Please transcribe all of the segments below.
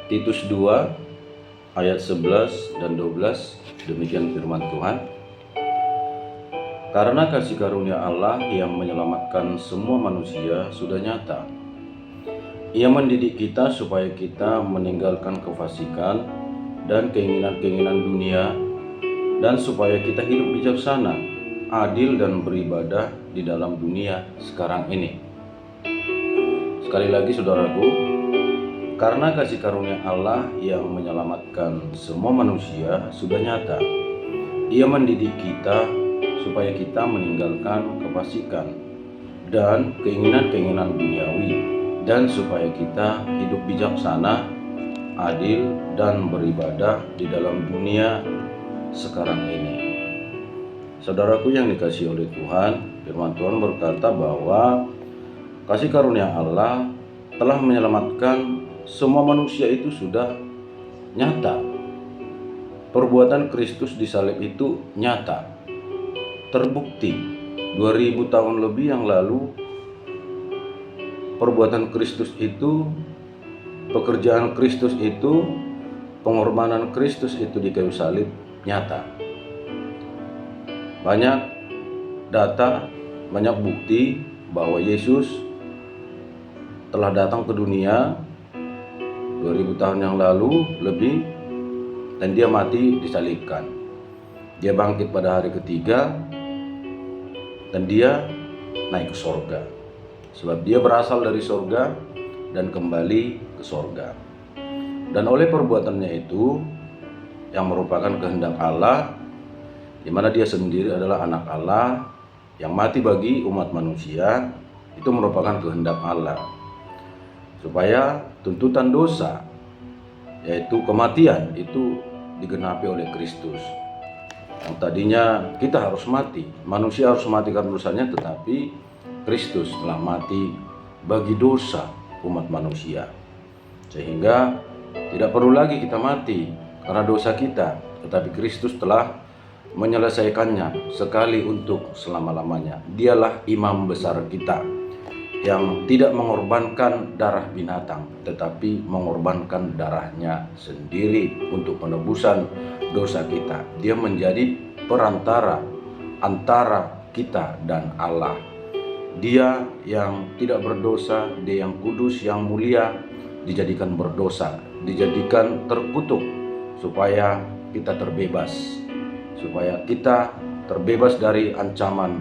Titus 2 ayat 11 dan 12, demikian firman Tuhan. Karena kasih karunia Allah yang menyelamatkan semua manusia sudah nyata. Ia mendidik kita supaya kita meninggalkan kefasikan dan keinginan-keinginan dunia, dan supaya kita hidup bijaksana, adil dan beribadah di dalam dunia sekarang ini. Sekali lagi saudaraku, karena kasih karunia Allah yang menyelamatkan semua manusia sudah nyata. Ia mendidik kita supaya kita meninggalkan kefasikan dan keinginan-keinginan duniawi, dan supaya kita hidup bijaksana, adil dan beribadah di dalam dunia sekarang ini. Saudaraku yang dikasihi oleh Tuhan, firman Tuhan berkata bahwa kasih karunia Allah telah menyelamatkan semua manusia itu sudah nyata. Perbuatan Kristus di salib itu nyata, terbukti. 2000 tahun lebih yang lalu, perbuatan Kristus itu, pekerjaan Kristus itu, pengorbanan Kristus itu di kayu salib nyata. Banyak data, banyak bukti bahwa Yesus telah datang ke dunia 2000 tahun yang lalu lebih, dan dia mati disalibkan. Dia bangkit pada hari ketiga dan dia naik ke sorga, sebab dia berasal dari sorga dan kembali ke sorga. Dan oleh perbuatannya itu yang merupakan kehendak Allah, di mana dia sendiri adalah anak Allah yang mati bagi umat manusia, itu merupakan kehendak Allah, supaya tuntutan dosa, yaitu kematian, itu digenapi oleh Kristus. Yang tadinya kita harus mati, manusia harus mati karena dosanya, tetapi Kristus telah mati bagi dosa umat manusia, sehingga tidak perlu lagi kita mati karena dosa kita, tetapi Kristus telah menyelesaikannya sekali untuk selama-lamanya. Dialah imam besar kita yang tidak mengorbankan darah binatang, tetapi mengorbankan darahnya sendiri untuk penebusan dosa kita. Dia menjadi perantara antara kita dan Allah. Dia yang tidak berdosa, dia yang kudus, yang mulia, dijadikan berdosa, dijadikan terkutuk, supaya kita terbebas, supaya kita terbebas dari ancaman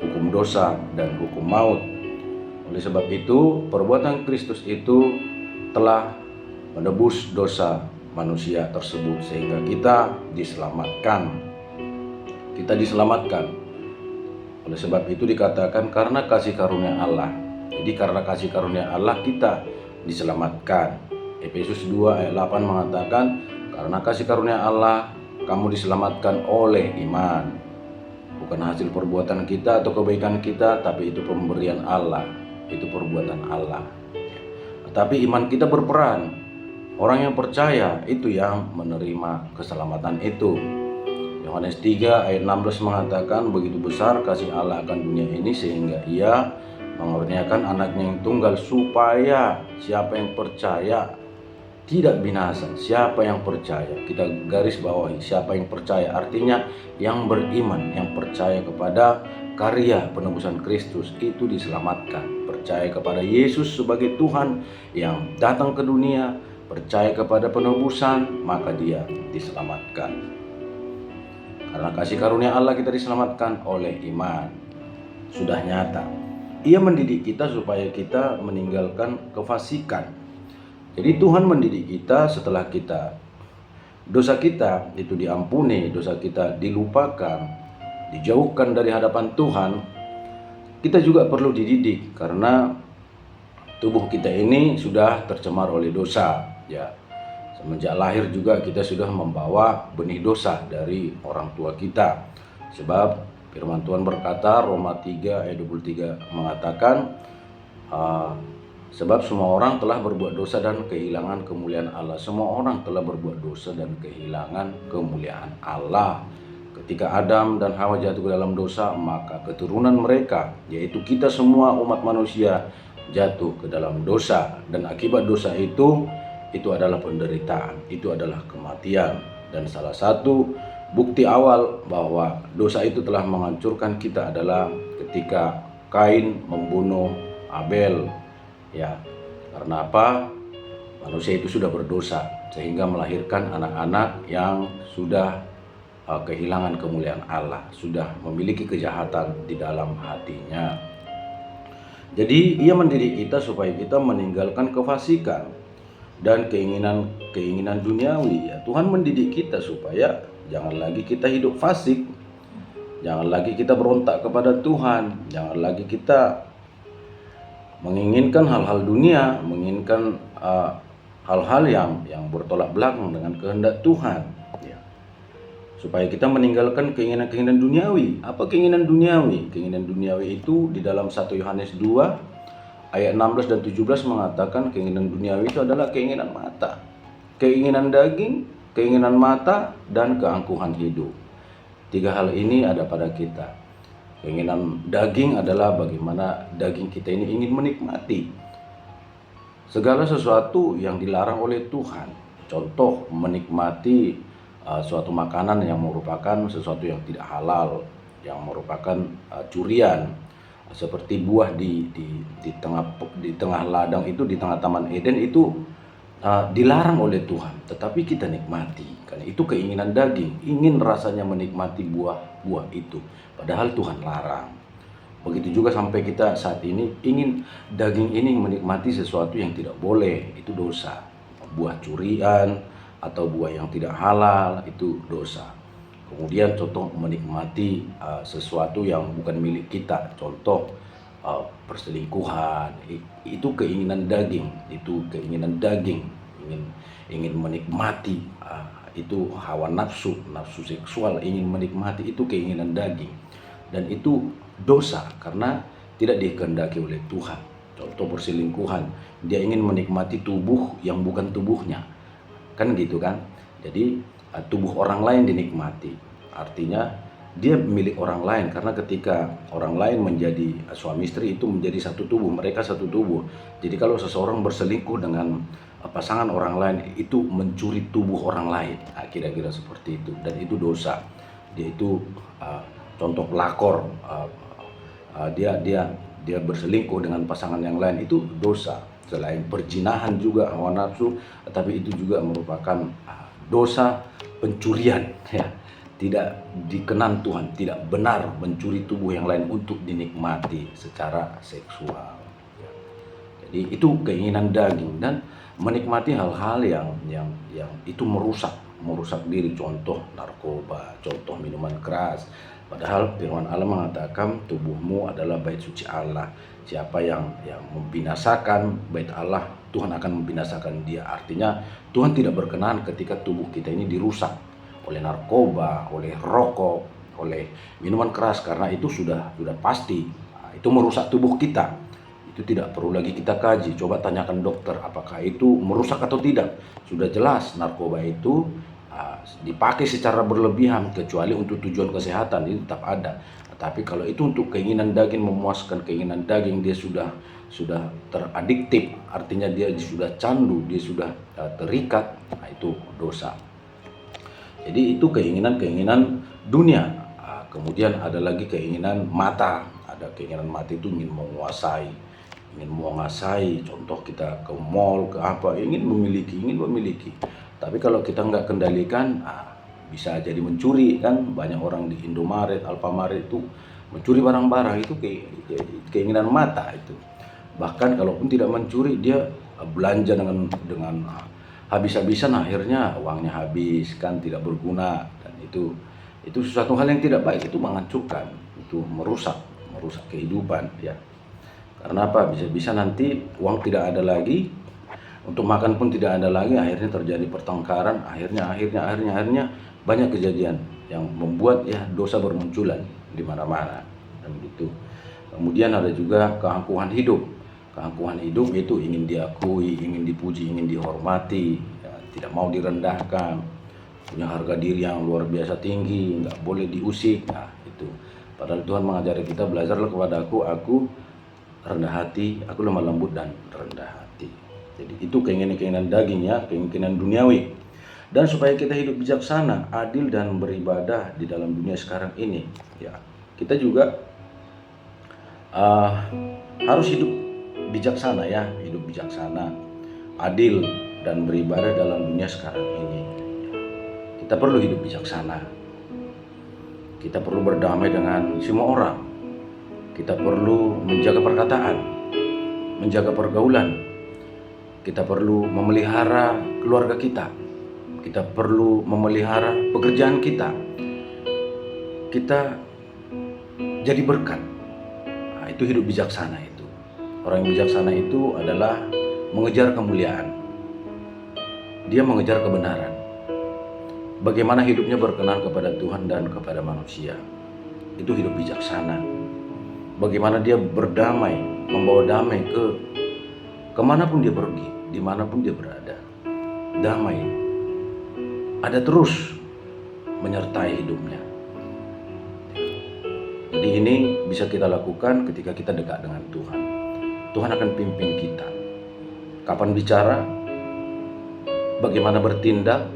hukum dosa dan hukum maut. Oleh sebab itu, perbuatan Kristus itu telah menebus dosa manusia tersebut, sehingga kita diselamatkan. Kita diselamatkan. Oleh sebab itu dikatakan karena kasih karunia Allah. Jadi karena kasih karunia Allah kita diselamatkan. Efesus 2 ayat 8 mengatakan, karena kasih karunia Allah kamu diselamatkan oleh iman. Bukan hasil perbuatan kita atau kebaikan kita, tapi itu pemberian Allah. Itu perbuatan Allah. Tetapi iman kita berperan. Orang yang percaya itu yang menerima keselamatan itu. Yohanes 3 ayat 16 mengatakan, begitu besar kasih Allah akan dunia ini sehingga ia mengaruniakan anaknya yang tunggal, supaya siapa yang percaya tidak binasa. Siapa yang percaya, kita garis bawahi, siapa yang percaya, artinya yang beriman, yang percaya kepada karya penebusan Kristus itu diselamatkan. Percaya kepada Yesus sebagai Tuhan yang datang ke dunia, percaya kepada penebusan, maka dia diselamatkan. Karena kasih karunia Allah kita diselamatkan oleh iman. Sudah nyata. Ia mendidik kita supaya kita meninggalkan kefasikan. Jadi Tuhan mendidik kita setelah dosa kita itu diampuni, dosa kita dilupakan, dijauhkan dari hadapan Tuhan. Kita juga perlu dididik karena tubuh kita ini sudah tercemar oleh dosa, ya. Semenjak lahir juga kita sudah membawa benih dosa dari orang tua kita. Sebab firman Tuhan berkata, Roma 3 ayat 23 mengatakan, sebab semua orang telah berbuat dosa dan kehilangan kemuliaan Allah. Semua orang telah berbuat dosa dan kehilangan kemuliaan Allah. Ketika Adam dan Hawa jatuh ke dalam dosa, maka keturunan mereka, yaitu kita semua umat manusia, jatuh ke dalam dosa, dan akibat dosa itu adalah penderitaan, itu adalah kematian. Dan salah satu bukti awal bahwa dosa itu telah menghancurkan kita adalah ketika Kain membunuh Abel. Ya, karena apa? Manusia itu sudah berdosa sehingga melahirkan anak-anak yang sudah kehilangan kemuliaan Allah, sudah memiliki kejahatan di dalam hatinya. Jadi ia mendidik kita supaya kita meninggalkan kefasikan dan keinginan duniawi. Ya, Tuhan mendidik kita supaya jangan lagi kita hidup fasik, jangan lagi kita berontak kepada Tuhan, jangan lagi kita menginginkan hal-hal dunia, menginginkan hal-hal yang bertolak belakang dengan kehendak Tuhan, ya. Supaya kita meninggalkan keinginan-keinginan duniawi. Apa keinginan duniawi? Keinginan duniawi itu di dalam 1 Yohanes 2 ayat 16 dan 17 mengatakan keinginan duniawi itu adalah keinginan mata, keinginan daging, keinginan mata, dan keangkuhan hidup. 3 hal ini ada pada kita. Keinginan daging adalah bagaimana daging kita ini ingin menikmati segala sesuatu yang dilarang oleh Tuhan. Contoh, menikmati suatu makanan yang merupakan sesuatu yang tidak halal, yang merupakan curian, seperti buah di tengah ladang itu, di tengah Taman Eden itu dilarang oleh Tuhan, tetapi kita nikmati karena itu keinginan daging, ingin rasanya menikmati buah itu, padahal Tuhan larang. Begitu juga sampai kita saat ini ingin daging ini menikmati sesuatu yang tidak boleh, itu dosa. Buah curian atau buah yang tidak halal itu dosa. Kemudian contoh menikmati sesuatu yang bukan milik kita, contoh perselingkuhan, itu keinginan daging, ingin menikmati, itu hawa nafsu seksual, ingin menikmati, itu keinginan daging, dan itu dosa karena tidak dikehendaki oleh Tuhan. Contoh perselingkuhan, dia ingin menikmati tubuh yang bukan tubuhnya, kan gitu kan. Jadi tubuh orang lain dinikmati, artinya dia milik orang lain, karena ketika orang lain menjadi suami istri itu menjadi satu tubuh, mereka satu tubuh. Jadi kalau seseorang berselingkuh dengan pasangan orang lain, itu mencuri tubuh orang lain, kira-kira seperti itu, dan itu dosa. Dia itu contoh pelakor, dia berselingkuh dengan pasangan yang lain, itu dosa. Selain perzinahan juga hawa nafsu, tapi itu juga merupakan dosa pencurian, ya. Tidak dikenan Tuhan, tidak benar mencuri tubuh yang lain untuk dinikmati secara seksual. Jadi itu keinginan daging, dan menikmati hal-hal yang itu merusak diri, contoh narkoba, contoh minuman keras. Padahal firman Allah mengatakan tubuhmu adalah bait suci Allah. Siapa yang membinasakan bait Allah, Tuhan akan membinasakan dia. Artinya Tuhan tidak berkenan ketika tubuh kita ini dirusak oleh narkoba, oleh rokok, oleh minuman keras, karena itu sudah pasti itu merusak tubuh kita. Itu tidak perlu lagi kita kaji. Coba tanyakan dokter apakah itu merusak atau tidak. Sudah jelas narkoba itu dipakai secara berlebihan, kecuali untuk tujuan kesehatan itu tetap ada. Tapi kalau itu untuk keinginan daging, memuaskan keinginan daging, dia sudah teradiktif, artinya dia sudah candu, dia sudah terikat, itu dosa. Jadi itu keinginan dunia. Kemudian ada lagi keinginan mata. Ada keinginan mata itu ingin menguasai. Contoh kita ke mall, ke apa, ingin memiliki. Tapi kalau kita nggak kendalikan, bisa jadi mencuri, kan. Banyak orang di Indomaret, Alfamaret itu mencuri barang-barang, itu keinginan mata itu. Bahkan kalaupun tidak mencuri, dia belanja dengan habis-habisan, akhirnya uangnya habis, kan, tidak berguna. Dan itu sesuatu hal yang tidak baik, itu menghancurkan, itu merusak kehidupan, ya. Karena apa? Bisa nanti uang tidak ada lagi, untuk makan pun tidak ada lagi, akhirnya terjadi pertengkaran, akhirnya banyak kejadian yang membuat dosa bermunculan di mana-mana, dan begitu. Kemudian ada juga keangkuhan hidup. Keangkuhan hidup itu ingin diakui, ingin dipuji, ingin dihormati, ya, tidak mau direndahkan, punya harga diri yang luar biasa tinggi, nggak boleh diusik. Nah, itu. Padahal Tuhan mengajari kita, belajarlah kepada aku rendah hati, aku lemah lembut dan rendah hati. Jadi itu keinginan-keinginan daging ya, keinginan duniawi. Dan supaya kita hidup bijaksana, adil dan beribadah di dalam dunia sekarang ini, ya kita juga harus hidup bijaksana ya, hidup bijaksana, adil dan beribadah dalam dunia sekarang ini. Kita perlu hidup bijaksana. Kita perlu berdamai dengan semua orang. Kita perlu menjaga perkataan, menjaga pergaulan. Kita perlu memelihara keluarga kita. Kita perlu memelihara pekerjaan kita. Kita jadi berkat. Nah, itu hidup bijaksana itu. Orang yang bijaksana itu adalah mengejar kemuliaan. Dia mengejar kebenaran. Bagaimana hidupnya berkenan kepada Tuhan dan kepada manusia. Itu hidup bijaksana. Bagaimana dia berdamai, membawa damai kemanapun dia pergi, dimanapun dia berada. Damai ada terus menyertai hidupnya. Jadi ini bisa kita lakukan ketika kita dekat dengan Tuhan. Tuhan akan pimpin kita. Kapan bicara, bagaimana bertindak,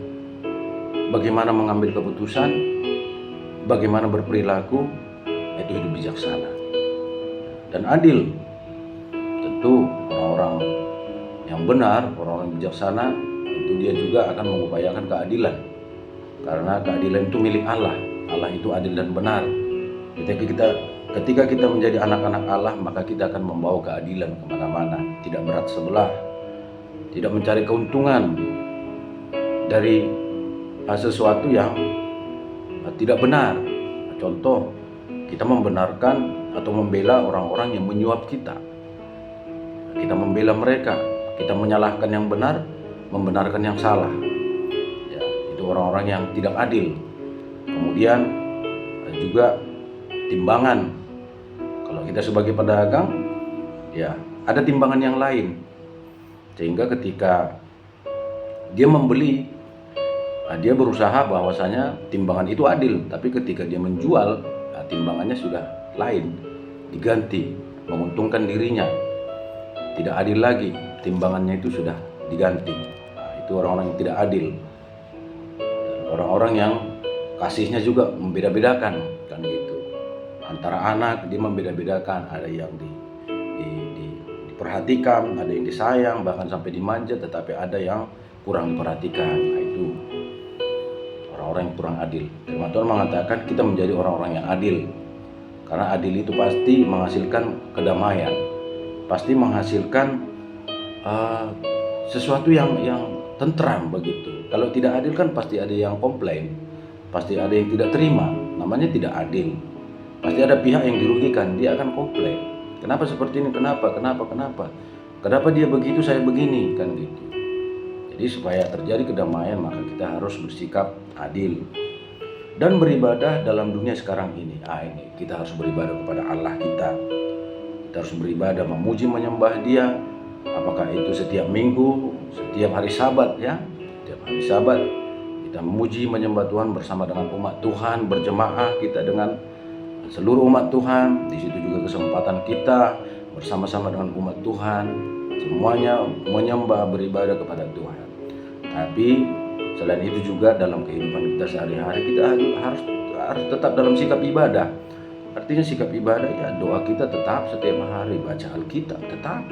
bagaimana mengambil keputusan, bagaimana berperilaku, itu hidup bijaksana dan adil. Tentu orang-orang yang benar, orang-orang yang bijaksana, tentu dia juga akan mengupayakan keadilan. Karena keadilan itu milik Allah. Allah itu adil dan benar. Ketika kita menjadi anak-anak Allah, maka kita akan membawa keadilan kemana-mana. Tidak berat sebelah, tidak mencari keuntungan dari sesuatu yang tidak benar. Contoh, kita membenarkan atau membela orang-orang yang menyuap kita. Kita membela mereka, kita menyalahkan yang benar, membenarkan yang salah. Ya, itu orang-orang yang tidak adil. Kemudian juga timbangan. Kalau kita sebagai pedagang, ya ada timbangan yang lain. Sehingga ketika dia membeli, dia berusaha bahwasanya timbangan itu adil. Tapi ketika dia menjual, timbangannya sudah lain, diganti, menguntungkan dirinya. Tidak adil lagi, timbangannya itu sudah diganti. Itu orang-orang yang tidak adil. Orang-orang yang kasihnya juga membeda-bedakan, kan gitu. Antara anak dia membeda-bedakan, ada yang diperhatikan, ada yang disayang, bahkan sampai dimanja, tetapi ada yang kurang diperhatikan. Nah, itu orang-orang yang kurang adil. Firman Tuhan mengatakan kita menjadi orang-orang yang adil. Karena adil itu pasti menghasilkan kedamaian, pasti menghasilkan sesuatu yang tentram begitu. Kalau tidak adil kan pasti ada yang komplain, pasti ada yang tidak terima. Namanya tidak adil. Pasti ada pihak yang dirugikan, dia akan komplain. Kenapa seperti ini? Kenapa dia begitu, saya begini, kan gitu. Jadi supaya terjadi kedamaian, maka kita harus bersikap adil dan beribadah dalam dunia sekarang ini. Ini kita harus beribadah kepada Allah kita. Kita harus beribadah, memuji, menyembah Dia. Apakah itu setiap minggu, setiap hari Sabat ya? Setiap hari Sabat kita memuji, menyembah Tuhan bersama dengan umat Tuhan, berjemaah kita dengan seluruh umat Tuhan. Di situ juga kesempatan kita bersama-sama dengan umat Tuhan, semuanya menyembah, beribadah kepada Tuhan. Tapi selain itu juga dalam kehidupan kita sehari-hari kita harus tetap dalam sikap ibadah. Artinya sikap ibadah ya doa kita tetap setiap hari, baca Alkitab tetap,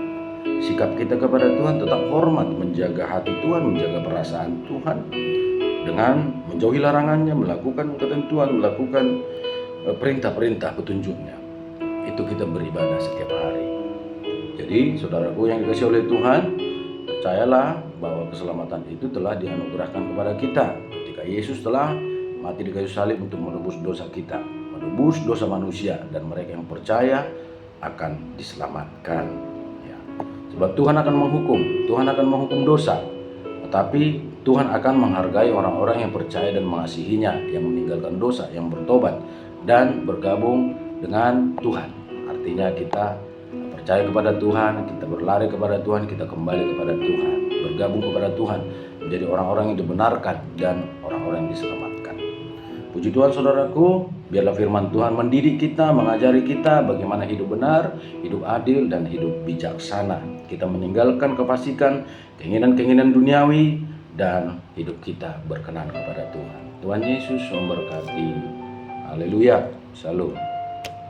sikap kita kepada Tuhan tetap hormat, menjaga hati Tuhan, menjaga perasaan Tuhan dengan menjauhi larangannya, melakukan ketentuan, melakukan perintah-perintah petunjuknya. Itu kita beribadah setiap hari. Jadi saudaraku yang dikasihi oleh Tuhan, percayalah bahwa keselamatan itu telah dianugerahkan kepada kita ketika Yesus telah mati di kayu salib untuk menebus dosa kita, menebus dosa manusia, dan mereka yang percaya akan diselamatkan. Ya. Sebab Tuhan akan menghukum dosa, tetapi Tuhan akan menghargai orang-orang yang percaya dan mengasihinya, yang meninggalkan dosa, yang bertobat dan bergabung dengan Tuhan. Artinya kita percaya kepada Tuhan, kita berlari kepada Tuhan, kita kembali kepada Tuhan, bergabung kepada Tuhan, menjadi orang-orang yang dibenarkan dan orang-orang yang diselamatkan. Puji Tuhan saudaraku, biarlah firman Tuhan mendidik kita, mengajari kita bagaimana hidup benar, hidup adil, dan hidup bijaksana. Kita meninggalkan kefasikan, keinginan-keinginan duniawi, dan hidup kita berkenan kepada Tuhan. Tuhan Yesus memberkati. Haleluya. Shalom.